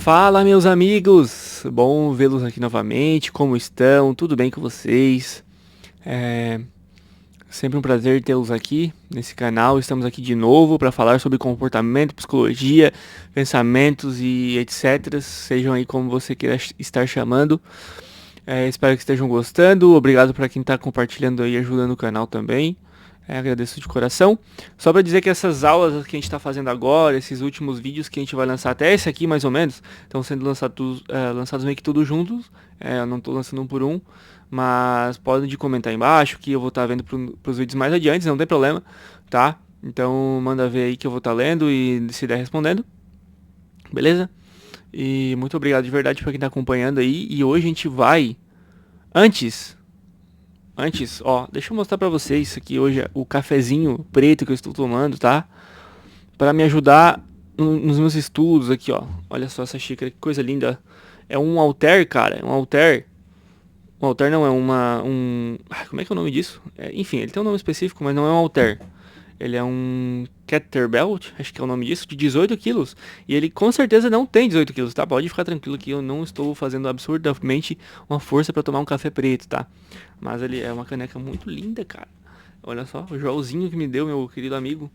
Fala, meus amigos! Bom vê-los aqui novamente. Como estão? Tudo bem com vocês? É sempre um prazer tê-los aqui nesse canal. Estamos aqui de novo para falar sobre comportamento, psicologia, pensamentos e etc. Sejam aí como você queira estar chamando. Espero que estejam gostando. Obrigado para quem está compartilhando aí e ajudando o canal também. Agradeço de coração. Só para dizer que essas aulas que a gente está fazendo agora, esses últimos vídeos que a gente vai lançar, até esse aqui mais ou menos, estão sendo lançados meio que tudo juntos. Eu não estou lançando um por um, mas podem de comentar aí embaixo que eu vou estar vendo para os vídeos mais adiante, não tem problema, tá? Então manda ver aí que eu vou estar lendo e se der respondendo, beleza? E muito obrigado de verdade para quem está acompanhando aí. E hoje a gente vai, antes, ó, deixa eu mostrar pra vocês isso aqui hoje, o cafezinho preto que eu estou tomando, tá? Pra me ajudar nos meus estudos aqui, ó. Olha só essa xícara, que coisa linda. É um halter, cara, é um halter. Um halter não, é como é que é o nome disso? Enfim, ele tem um nome específico, mas não é um halter. Ele é um Kettlebell, acho que é o nome disso, de 18 quilos. E ele com certeza não tem 18 quilos, tá? Pode ficar tranquilo que eu não estou fazendo absurdamente uma força para tomar um café preto, tá? Mas ele é uma caneca muito linda, cara. Olha só, o Joãozinho que me deu, meu querido amigo.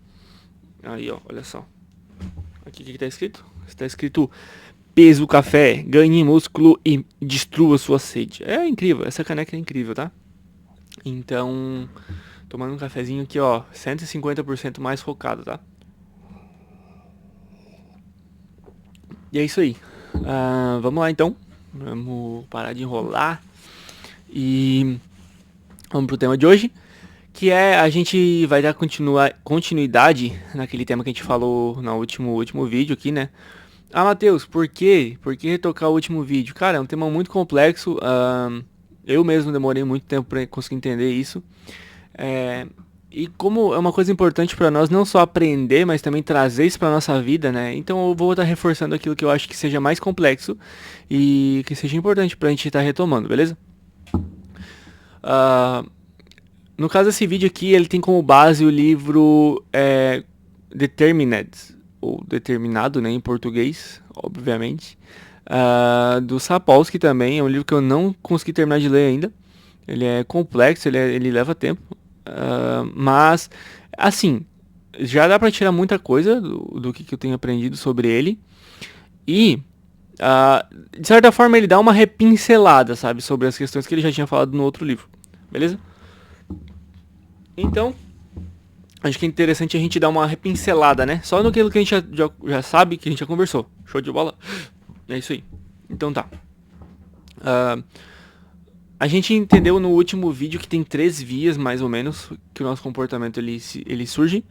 Aí, ó, olha só. Aqui o que tá escrito? Está escrito: peso café, ganhe músculo e destrua sua sede. É incrível, essa caneca é incrível, tá? Então, tomando um cafezinho aqui, ó, 150% mais focado, tá? E é isso aí. Vamos lá então. Vamos parar de enrolar e vamos pro tema de hoje, que é a gente vai dar continuidade naquele tema que a gente falou no último vídeo aqui, né? Matheus, por quê? Por que retocar o último vídeo? Cara, é um tema muito complexo. Eu mesmo demorei muito tempo para conseguir entender isso. E como é uma coisa importante para nós não só aprender, mas também trazer isso para nossa vida, né? Então eu vou estar reforçando aquilo que eu acho que seja mais complexo e que seja importante para a gente estar retomando, beleza? No caso desse vídeo aqui, ele tem como base o livro Determined, ou Determinado, né, em português, obviamente, do Sapolsky também. É um livro que eu não consegui terminar de ler ainda. Ele é complexo, ele leva tempo. Mas, assim, já dá pra tirar muita coisa do que eu tenho aprendido sobre ele. E, de certa forma, ele dá uma repincelada, sabe, sobre as questões que ele já tinha falado no outro livro. Beleza? Então, acho que é interessante a gente dar uma repincelada, né? Só no que a gente já sabe, que a gente já conversou. Show de bola? É isso aí. Então tá. A gente entendeu no último vídeo que tem 3 vias, mais ou menos, que o nosso comportamento ele surge.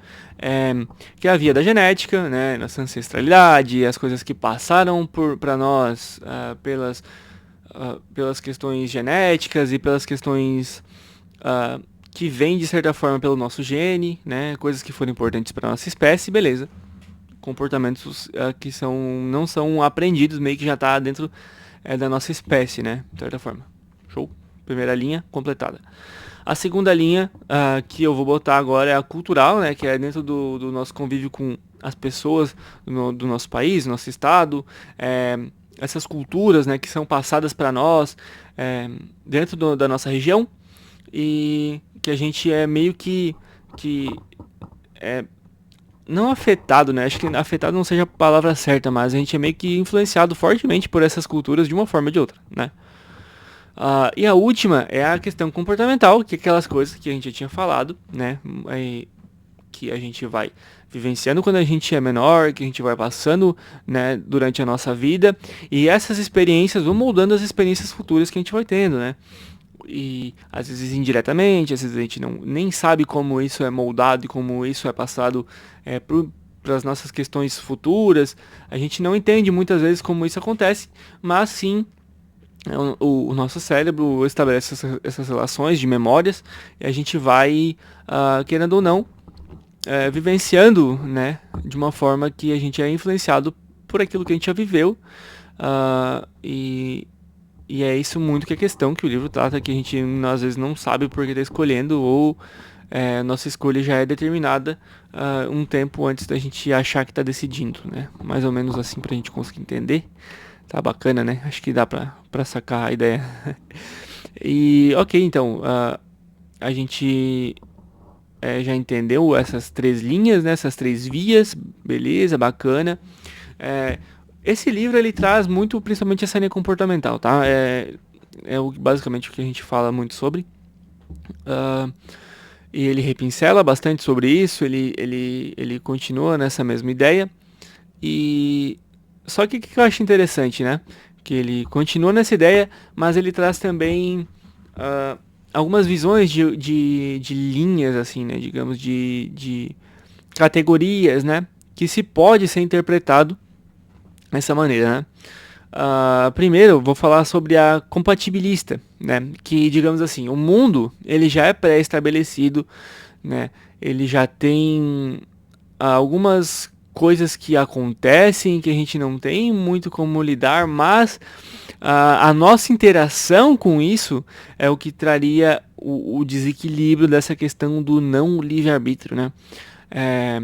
Que é a via da genética, né? Nossa ancestralidade, as coisas que passaram para nós pelas questões genéticas e pelas questões que vêm, de certa forma, pelo nosso gene, né? Coisas que foram importantes para nossa espécie, beleza. Comportamentos que não são aprendidos, meio que já tá dentro da nossa espécie, né? De certa forma. Show? Primeira linha completada. A segunda linha que eu vou botar agora é a cultural, né? Que é dentro do nosso convívio com as pessoas do nosso país, nosso estado. Essas culturas, né? Que são passadas para nós dentro da nossa região. E que a gente é meio que não afetado, né? Acho que afetado não seja a palavra certa, mas a gente é meio que influenciado fortemente por essas culturas de uma forma ou de outra, né? E a última é a questão comportamental, que é aquelas coisas que a gente já tinha falado, né? Que a gente vai vivenciando quando a gente é menor, que a gente vai passando, né, durante a nossa vida. E essas experiências vão moldando as experiências futuras que a gente vai tendo, né? E às vezes indiretamente, às vezes a gente nem sabe como isso é moldado e como isso é passado para as nossas questões futuras. A gente não entende muitas vezes como isso acontece, mas sim o nosso cérebro estabelece essas relações de memórias e a gente vai, querendo ou não, vivenciando, né, de uma forma que a gente é influenciado por aquilo que a gente já viveu. E é isso muito que a questão que o livro trata, que a gente às vezes não sabe por que está escolhendo, ou nossa escolha já é determinada um tempo antes da gente achar que está decidindo, né? Mais ou menos assim para a gente conseguir entender. Tá bacana, né? Acho que dá pra sacar a ideia. E ok, então, a gente já entendeu essas três linhas, né? Essas três vias, beleza, bacana. É, esse livro ele traz muito, principalmente essa linha comportamental, tá? Basicamente o que a gente fala muito sobre. Ah, e ele repincela bastante sobre isso, ele continua nessa mesma ideia. E só que o que eu acho interessante, né? Que ele continua nessa ideia, mas ele traz também algumas visões de linhas, assim, né? Digamos, de categorias, né? Que se pode ser interpretado dessa maneira, né? Primeiro, eu vou falar sobre a compatibilista, né? Que, digamos assim, o mundo ele já é pré-estabelecido, né? Ele já tem algumas coisas que acontecem que a gente não tem muito como lidar, mas a nossa interação com isso é o que traria o desequilíbrio dessa questão do não livre-arbítrio, né? É,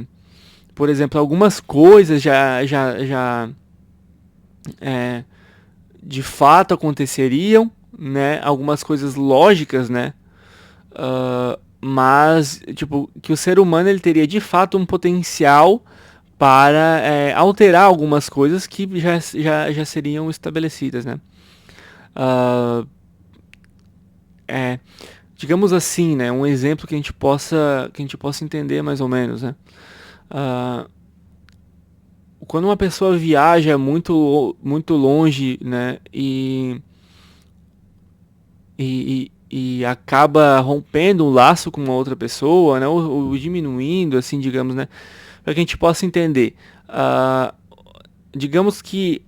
por exemplo, algumas coisas já de fato aconteceriam, né? Algumas coisas lógicas, né? Mas tipo que o ser humano ele teria de fato um potencial para alterar algumas coisas que já seriam estabelecidas, né? Uh, é, digamos assim, né? Um exemplo que a gente possa entender mais ou menos, né? Uh, quando uma pessoa viaja muito longe, né? E acaba rompendo um laço com uma outra pessoa, né? Ou diminuindo, assim, digamos, né? Para que a gente possa entender. Digamos que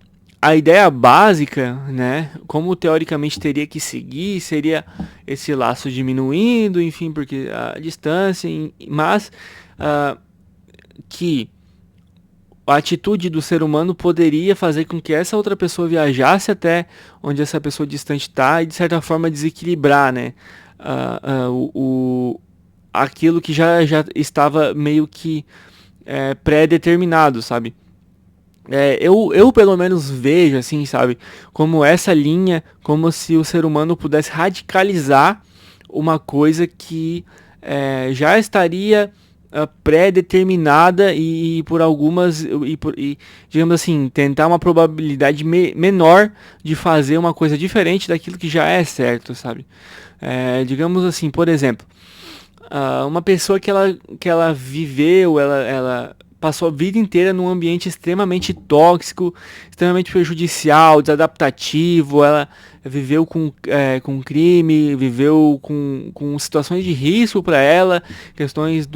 a ideia básica, né, como teoricamente teria que seguir, seria esse laço diminuindo, enfim, porque a distância, mas que a atitude do ser humano poderia fazer com que essa outra pessoa viajasse até onde essa pessoa distante está e de certa forma desequilibrar, né, aquilo que já estava meio que pré-determinado, sabe? Eu pelo menos vejo assim, sabe, como essa linha, como se o ser humano pudesse radicalizar uma coisa que já estaria pré-determinada e por algumas digamos assim, tentar uma probabilidade menor de fazer uma coisa diferente daquilo que já é certo, sabe? Digamos assim, por exemplo, uma pessoa que ela viveu, ela passou a vida inteira num ambiente extremamente tóxico, extremamente prejudicial, desadaptativo, ela viveu com crime, viveu com situações de risco para ela, questões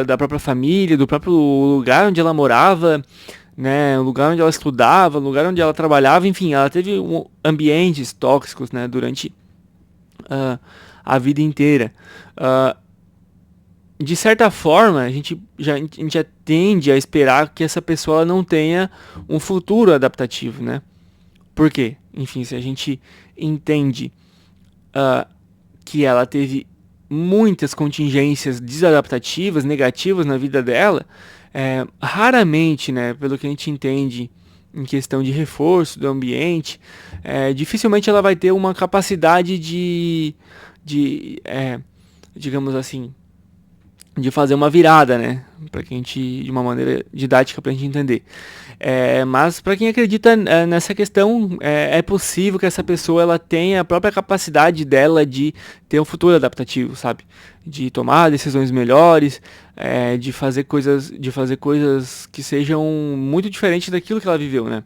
da própria família, do próprio lugar onde ela morava, né, o lugar onde ela estudava, o lugar onde ela trabalhava, enfim, ela teve ambientes tóxicos, né, durante a vida inteira. De certa forma, a gente já tende a esperar que essa pessoa não tenha um futuro adaptativo, né? Por quê? Enfim, se a gente entende que ela teve muitas contingências desadaptativas, negativas na vida dela, raramente, né, pelo que a gente entende em questão de reforço do ambiente, dificilmente ela vai ter uma capacidade digamos assim, de fazer uma virada, né? Para que a gente, de uma maneira didática, para a gente entender. Mas para quem acredita nessa questão, é possível que essa pessoa ela tenha a própria capacidade dela de ter um futuro adaptativo, sabe? De tomar decisões melhores, de fazer coisas que sejam muito diferentes daquilo que ela viveu, né?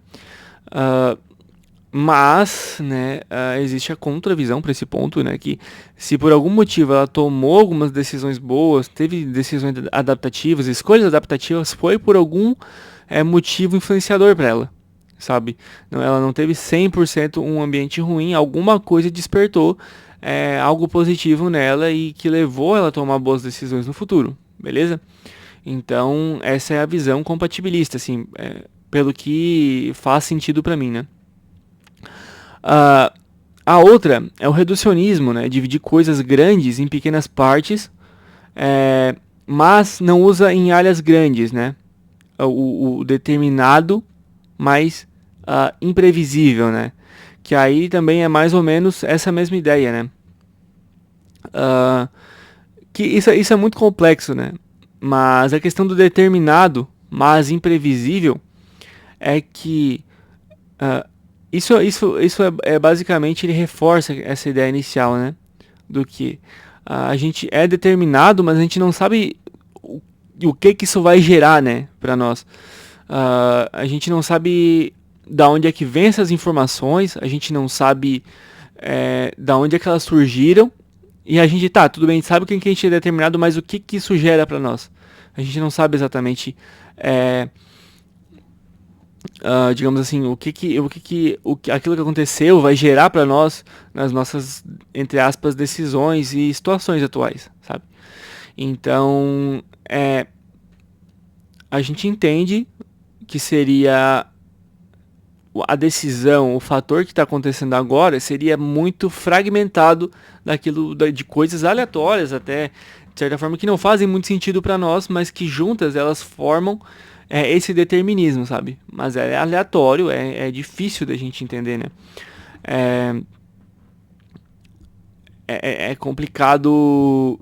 Mas, né, existe a contravisão para esse ponto, né, que se por algum motivo ela tomou algumas decisões boas, teve decisões adaptativas, escolhas adaptativas, foi por algum motivo influenciador para ela, sabe? Não, ela não teve 100% um ambiente ruim, alguma coisa despertou algo positivo nela e que levou ela a tomar boas decisões no futuro, beleza? Então, essa é a visão compatibilista, assim, pelo que faz sentido para mim, né? A outra é o reducionismo, né? Dividir coisas grandes em pequenas partes, mas não usa em áreas grandes, né? O determinado, mas imprevisível, né? Que aí também é mais ou menos essa mesma ideia, né? Que isso é muito complexo, né? Mas a questão do determinado, mas imprevisível, é que isso é basicamente, ele reforça essa ideia inicial, né? Do que a gente é determinado, mas a gente não sabe o que isso vai gerar, né, para nós. A gente não sabe da onde é que vem essas informações, a gente não sabe da onde é que elas surgiram, e a gente, tudo bem, a gente sabe o que a gente é determinado, mas o que isso gera para nós? A gente não sabe exatamente, digamos assim, aquilo que aconteceu vai gerar para nós nas nossas, entre aspas, decisões e situações atuais, sabe? Então, a gente entende que seria a decisão, o fator que está acontecendo agora seria muito fragmentado de coisas aleatórias até, de certa forma, que não fazem muito sentido para nós, mas que juntas elas formam esse determinismo, sabe? Mas é aleatório, é difícil da gente entender, né? É complicado.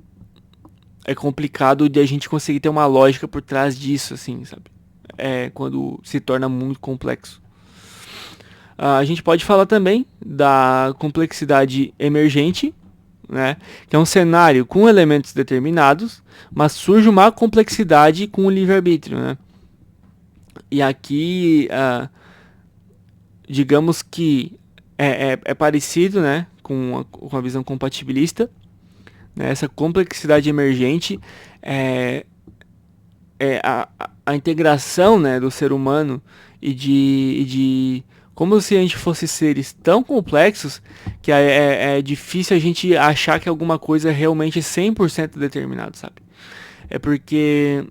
É complicado de a gente conseguir ter uma lógica por trás disso, assim, sabe? Quando se torna muito complexo. A gente pode falar também da complexidade emergente, né? Que é um cenário com elementos determinados, mas surge uma complexidade com o livre-arbítrio, né? E aqui, digamos que é parecido, né, com a visão compatibilista, né? Essa complexidade emergente é a integração, né, do ser humano e de como se a gente fosse seres tão complexos que é difícil a gente achar que alguma coisa é realmente 100% determinado, sabe? É porque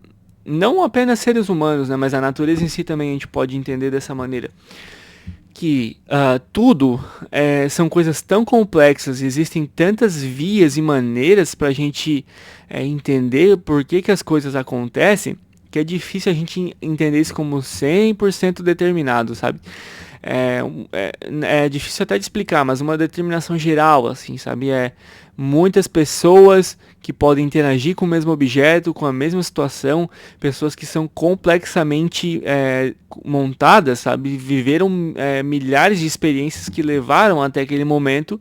não apenas seres humanos, né, mas a natureza em si também a gente pode entender dessa maneira. Que tudo são coisas tão complexas, existem tantas vias e maneiras para a gente entender por que as coisas acontecem, que é difícil a gente entender isso como 100% determinado, sabe? É difícil até de explicar, mas uma determinação geral, assim, sabe? Muitas pessoas que podem interagir com o mesmo objeto, com a mesma situação, pessoas que são complexamente montadas, sabe? Viveram milhares de experiências que levaram até aquele momento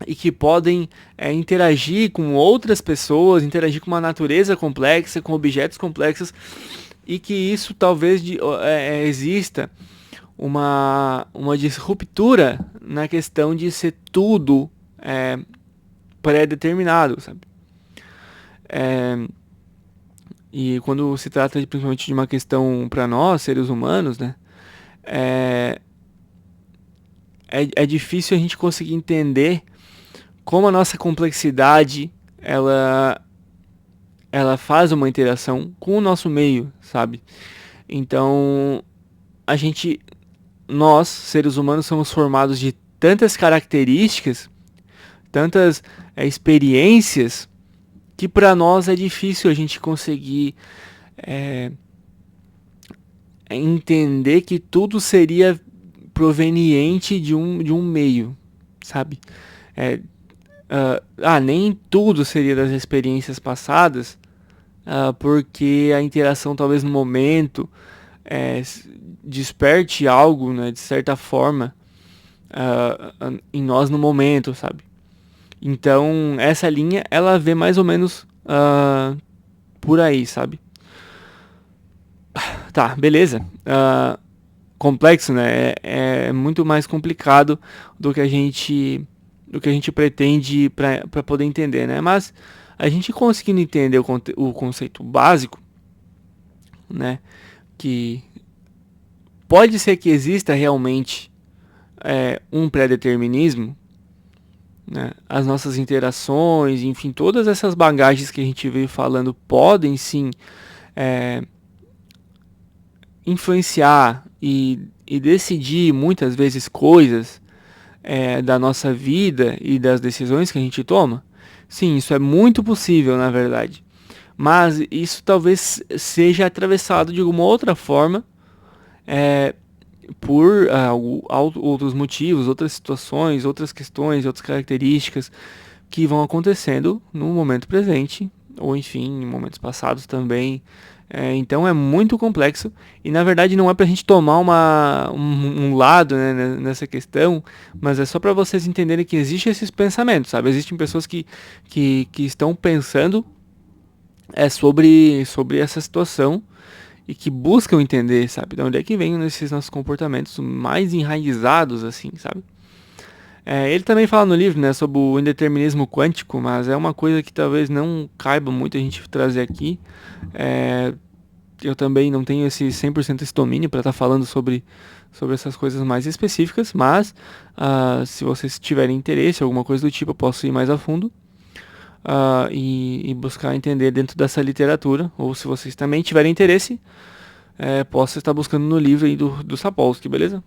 e que podem interagir com outras pessoas, interagir com uma natureza complexa, com objetos complexos, e que isso talvez exista uma disruptura na questão de ser tudo pré-determinado, sabe? E quando se trata principalmente de uma questão para nós, seres humanos, né? É difícil a gente conseguir entender como a nossa complexidade ela faz uma interação com o nosso meio, sabe? Então, nós, seres humanos, somos formados de tantas características, tantas experiências, que para nós é difícil a gente conseguir entender que tudo seria proveniente de um meio, sabe? Nem tudo seria das experiências passadas, porque a interação talvez no momento desperte algo, né, de certa forma, em nós no momento, sabe? Então essa linha ela vê mais ou menos por aí, sabe? Tá, beleza. Complexo, né? É muito mais complicado do que a gente pretende para poder entender, né? Mas a gente conseguindo entender o conceito básico, né? Que pode ser que exista realmente um pré-determinismo, né? As nossas interações, enfim, todas essas bagagens que a gente veio falando podem sim influenciar e decidir muitas vezes coisas da nossa vida e das decisões que a gente toma. Sim, isso é muito possível, na verdade. Mas isso talvez seja atravessado de alguma outra forma, é, por outros motivos, outras situações, outras questões, outras características que vão acontecendo no momento presente, ou enfim, em momentos passados também. Então é muito complexo e na verdade não é pra gente tomar um lado, né, nessa questão, mas é só para vocês entenderem que existem esses pensamentos, sabe? Existem pessoas que estão pensando sobre essa situação e que buscam entender, sabe? De onde é que vem esses nossos comportamentos mais enraizados, assim, sabe? Ele também fala no livro, né, sobre o indeterminismo quântico, mas é uma coisa que talvez não caiba muito a gente trazer aqui. É, eu também não tenho esse 100% esse domínio para estar falando sobre essas coisas mais específicas, mas se vocês tiverem interesse, alguma coisa do tipo, eu posso ir mais a fundo e buscar entender dentro dessa literatura, ou se vocês também tiverem interesse, posso estar buscando no livro aí do Sapolsky, beleza?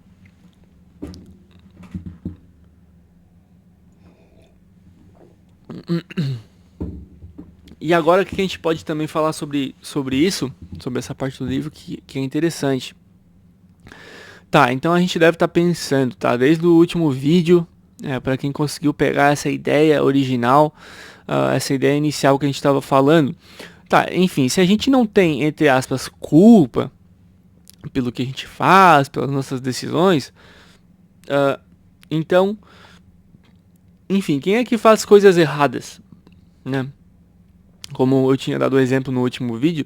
E agora o que a gente pode também falar sobre isso, sobre essa parte do livro que é interessante. Tá, então a gente deve estar pensando, tá? Desde o último vídeo, para quem conseguiu pegar essa ideia original, essa ideia inicial que a gente estava falando. Tá, enfim, se a gente não tem, entre aspas, culpa pelo que a gente faz, pelas nossas decisões, então, enfim, quem é que faz coisas erradas, né? Como eu tinha dado o exemplo no último vídeo,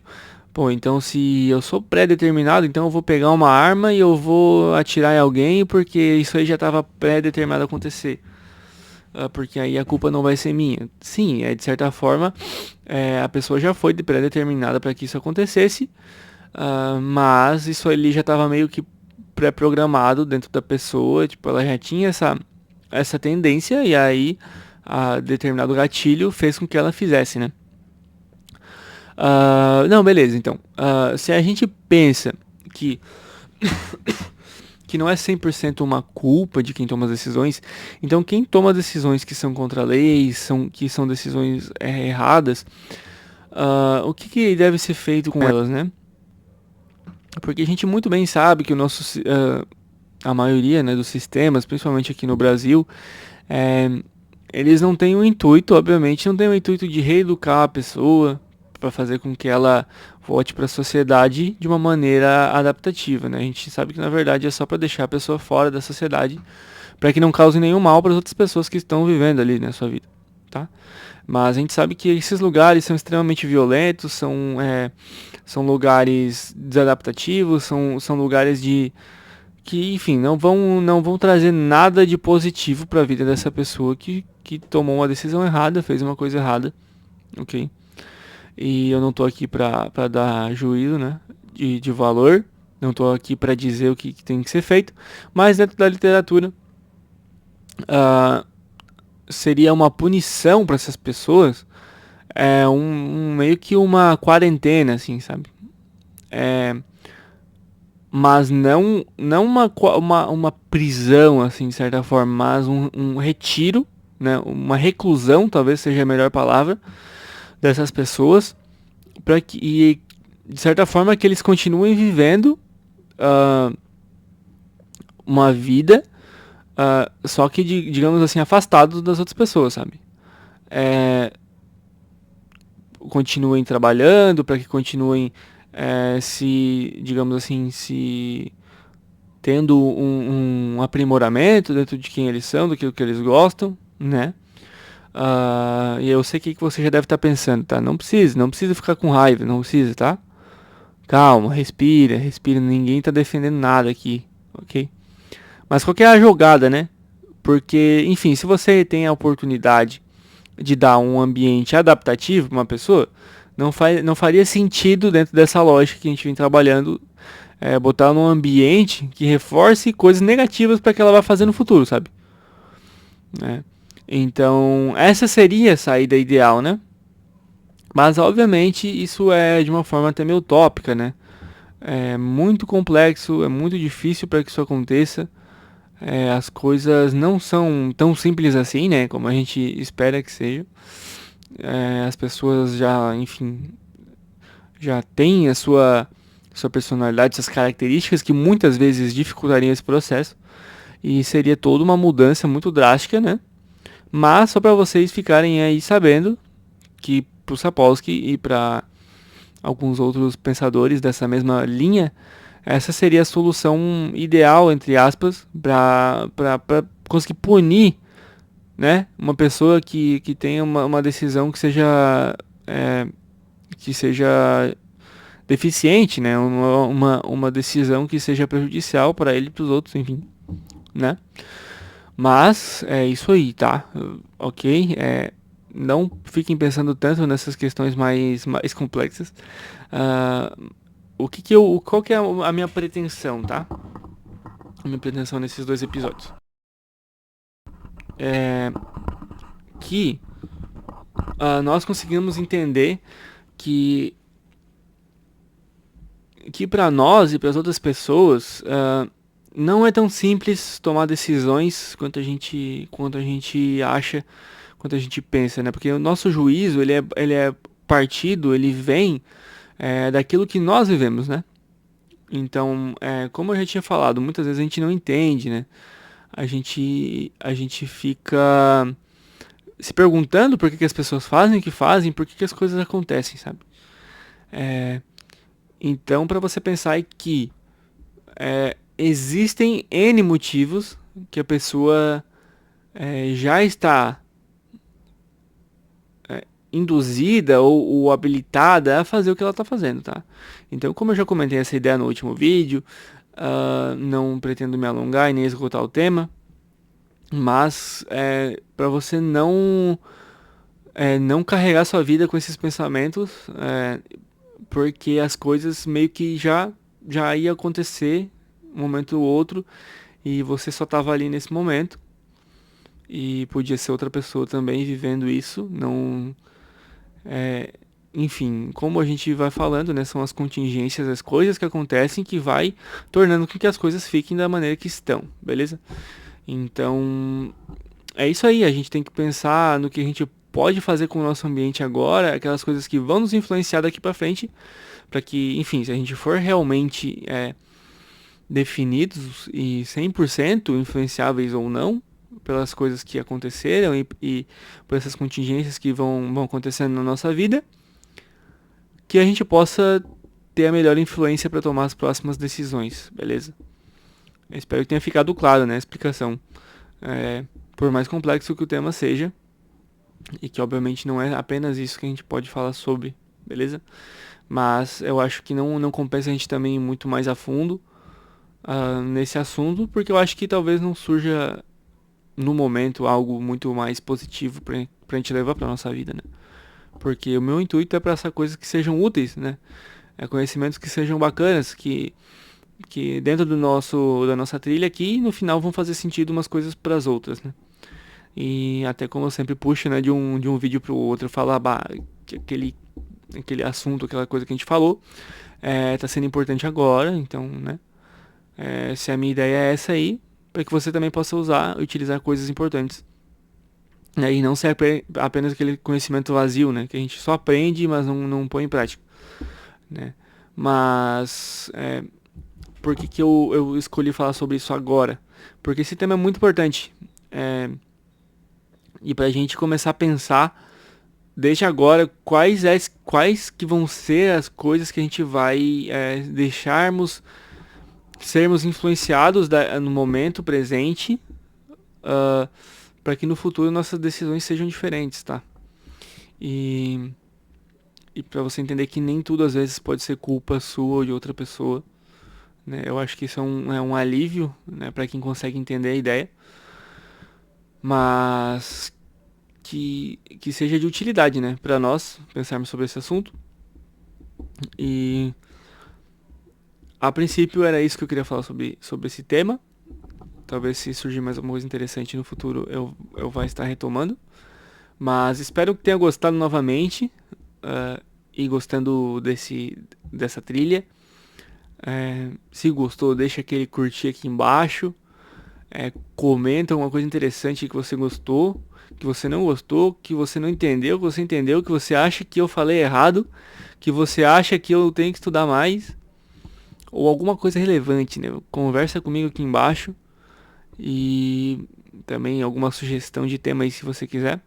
pô, então se eu sou pré-determinado, então eu vou pegar uma arma e eu vou atirar em alguém porque isso aí já estava pré-determinado a acontecer. Porque aí a culpa não vai ser minha. Sim, de certa forma, a pessoa já foi pré-determinada para que isso acontecesse, mas isso ali já estava meio que pré-programado dentro da pessoa, tipo, ela já tinha essa tendência e aí determinado gatilho fez com que ela fizesse, né? Não, beleza, então. Se a gente pensa que que não é 100% uma culpa de quem toma as decisões, então quem toma decisões que são contra a lei, que são decisões erradas, o que deve ser feito com elas, né? Porque a gente muito bem sabe que a maioria, né, dos sistemas, principalmente aqui no Brasil, eles não têm o intuito, obviamente, não têm o intuito de reeducar a pessoa para fazer com que ela volte para a sociedade de uma maneira adaptativa, né? A gente sabe que na verdade é só para deixar a pessoa fora da sociedade, para que não cause nenhum mal para as outras pessoas que estão vivendo ali na sua vida, tá? Mas a gente sabe que esses lugares são extremamente violentos, são lugares desadaptativos, são lugares que, enfim, não vão trazer nada de positivo para a vida dessa pessoa que tomou uma decisão errada, fez uma coisa errada, ok? E eu não tô aqui pra dar juízo, né, de valor, não tô aqui pra dizer o que tem que ser feito, mas dentro da literatura seria uma punição para essas pessoas, meio que uma quarentena, assim, sabe? Mas não uma prisão, assim, de certa forma, mas um retiro, né, uma reclusão, talvez seja a melhor palavra, dessas pessoas, para que, e, de certa forma, que eles continuem vivendo uma vida, só que, digamos assim, afastados das outras pessoas, sabe? Continuem trabalhando, para que continuem digamos assim, se tendo um aprimoramento dentro de quem eles são, do que eles gostam, né? E eu sei que você já deve estar pensando, tá? Não precisa ficar com raiva, não precisa, tá? Calma, respira, ninguém tá defendendo nada aqui, ok? Mas qual que é a jogada, né? Porque, enfim, se você tem a oportunidade de dar um ambiente adaptativo para uma pessoa, não faria sentido dentro dessa lógica que a gente vem trabalhando, botar num ambiente que reforce coisas negativas para que ela vá fazer no futuro, sabe? Então, essa seria a saída ideal, né? Mas, obviamente, isso é de uma forma até meio utópica, né? É muito complexo, é muito difícil para que isso aconteça. As coisas não são tão simples assim, né? Como a gente espera que seja. As pessoas já, enfim, já têm a sua personalidade, suas características que muitas vezes dificultariam esse processo e seria toda uma mudança muito drástica, né? Mas só para vocês ficarem aí sabendo que para o Sapolsky e para alguns outros pensadores dessa mesma linha, essa seria a solução ideal, entre aspas, para conseguir punir, né, uma pessoa que tenha uma decisão é, que seja deficiente, né, uma decisão que seja prejudicial para ele e para os outros, enfim, né. Mas é isso aí, tá? Ok? Não fiquem pensando tanto nessas questões mais complexas. Ah, qual que é a minha pretensão, tá? A minha pretensão nesses dois episódios é que nós conseguimos entender que para nós e para as outras pessoas não é tão simples tomar decisões quanto a gente acha, quanto a gente pensa, né? Porque o nosso juízo ele é partido, ele vem daquilo que nós vivemos, né? Então, como eu já tinha falado, muitas vezes a gente não entende, né? A gente fica se perguntando por que as pessoas fazem o que fazem, por que as coisas acontecem, sabe? É, então, para você pensar que existem N motivos que a pessoa já está induzida ou habilitada a fazer o que ela está fazendo, tá? Então, como eu já comentei essa ideia no último vídeo, não pretendo me alongar e nem esgotar o tema, mas para você não carregar sua vida com esses pensamentos, porque as coisas meio que já ia acontecer um momento ou outro e você só estava ali nesse momento e podia ser outra pessoa também vivendo isso, não enfim, como a gente vai falando, né, são as contingências, as coisas que acontecem que vai tornando com que as coisas fiquem da maneira que estão, beleza? Então, é isso aí, a gente tem que pensar no que a gente pode fazer com o nosso ambiente agora, aquelas coisas que vão nos influenciar daqui para frente, para que, enfim, se a gente for realmente definidos e 100% influenciáveis ou não pelas coisas que aconteceram e por essas contingências que vão acontecendo na nossa vida, que a gente possa ter a melhor influência para tomar as próximas decisões, beleza? Eu espero que tenha ficado claro, né, a explicação. Por mais complexo que o tema seja, e que obviamente não é apenas isso que a gente pode falar sobre, beleza? Mas eu acho que não compensa a gente também ir muito mais a fundo nesse assunto, porque eu acho que talvez não surja no momento algo muito mais positivo pra gente levar pra nossa vida, né? Porque o meu intuito é passar coisas que sejam úteis, né? Conhecimentos que sejam bacanas, que dentro da nossa trilha aqui, no final vão fazer sentido umas coisas para as outras, né? E até como eu sempre puxo, né, de um vídeo pro outro, falar, que aquele assunto, aquela coisa que a gente falou, tá sendo importante agora, então, né? Se a minha ideia é essa aí, para que você também possa utilizar coisas importantes. E não ser apenas aquele conhecimento vazio, né? Que a gente só aprende, mas não põe em prática, né? Mas, por que eu escolhi falar sobre isso agora? Porque esse tema é muito importante. E pra gente começar a pensar, desde agora, quais que vão ser as coisas que a gente vai sermos influenciados no momento presente, para que no futuro nossas decisões sejam diferentes, tá? E, para você entender que nem tudo às vezes pode ser culpa sua ou de outra pessoa, né? Eu acho que isso é um alívio, né, para quem consegue entender a ideia, mas que seja de utilidade, né, para nós pensarmos sobre esse assunto. E a princípio era isso que eu queria falar sobre esse tema. Talvez se surgir mais alguma coisa interessante no futuro eu vá estar retomando. Mas espero que tenha gostado novamente e gostando dessa trilha. Se gostou, deixa aquele curtir aqui embaixo. Comenta alguma coisa interessante que você gostou, que você não gostou, que você não entendeu, que você entendeu, que você acha que eu falei errado, que você acha que eu tenho que estudar mais, ou alguma coisa relevante, né? Conversa comigo aqui embaixo e também alguma sugestão de tema aí se você quiser.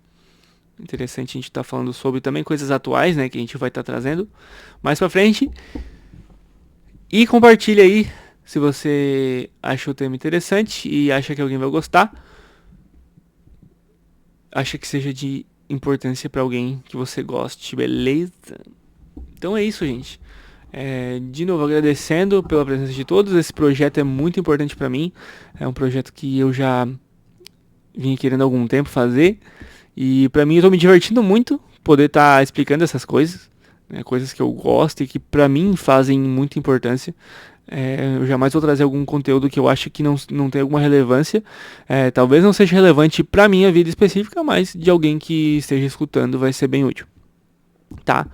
Interessante a gente estar falando sobre também coisas atuais, né, que a gente vai estar trazendo mais pra frente. E compartilha aí se você acha o tema interessante e acha que alguém vai gostar. Acha que seja de importância pra alguém que você goste, beleza? Então é isso, gente. De novo, agradecendo pela presença de todos. Esse projeto é muito importante pra mim. É um projeto que eu já vim querendo há algum tempo fazer. E pra mim eu tô me divertindo muito poder estar explicando essas coisas, né, coisas que eu gosto e que pra mim fazem muita importância. Eu jamais vou trazer algum conteúdo que eu acho que não tem alguma relevância. Talvez não seja relevante pra minha vida específica, mas de alguém que esteja escutando vai ser bem útil. Tá?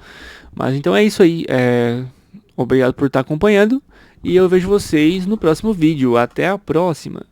Mas então é isso aí. Obrigado por estar acompanhando e eu vejo vocês no próximo vídeo. Até a próxima!